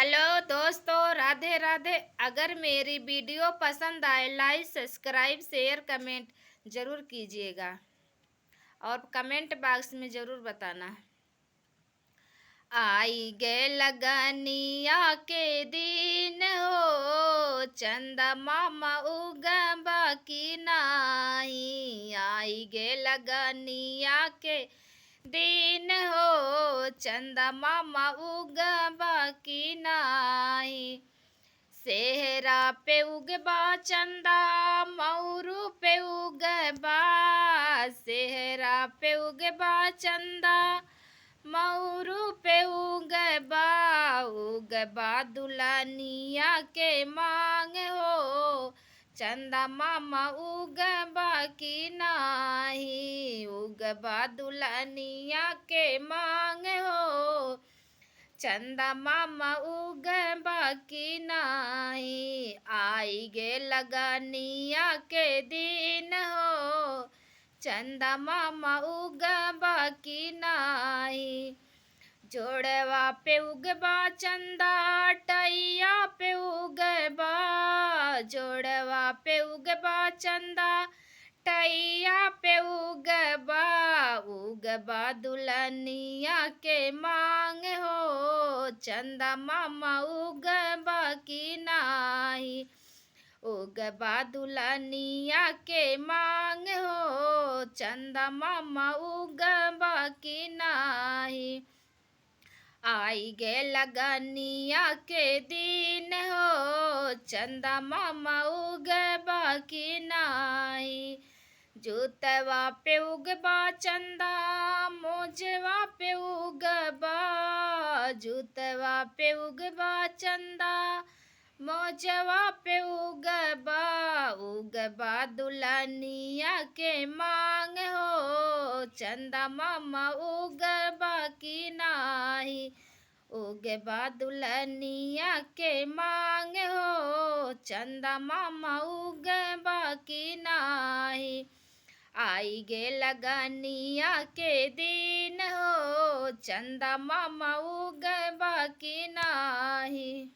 Hello दोस्तों, राधे राधे। अगर मेरी वीडियो पसंद आए, लाइक सब्सक्राइब शेयर कमेंट ज़रूर कीजिएगा और कमेंट बॉक्स में ज़रूर बताना। आई गे लगनिया के दिन हो, चंदा मामा उगबा की नाही। आई गे लगनिया के दिन हो, चंदा मामा उगबा की नाही। सेहरा पे उगबा चंदा, मऊरू पे उगबा। सेहरा पे उगबा चंदा, मऊरू पे उगबा। उगबा दुल्हनिया के मांग हो, चंदा मामा उगबा की नाही। उगबा दुल्हनिया के मांग हो, चंदा मामा उगबा की नाही। आई गे लगनिया के दिन हो, चंदा मामा उगबा की नाही। जोड़वा पे उगबा चंदा, टैया पे उगबा। जोड़वा पे उगबा चंदा, टैया पे उगबा। उगबा दुल्हनिया के मांग हो, चंदा मामा उगबा की नाही। उगबा दुल्हनिया के मांग हो, चंदा मामा उगबा की नाही। आई गे लगनिया के दिन हो, चंदा मामा उगबा की नाही। जूतवा पे उगबा चंदा, मोजवा पे उगबा। जूतवा पे उगबा चंदा, मोजवा पे उगबा। उगबा दुल्हनिया के मांग हो, चंदा मामा उगबा की नाही। उगबा दुल्हनिया के मांग हो, चंदा मामा उगबा की नाही। आई गे लगनिया के दिन हो, चंदा मामा उगबा की नाही।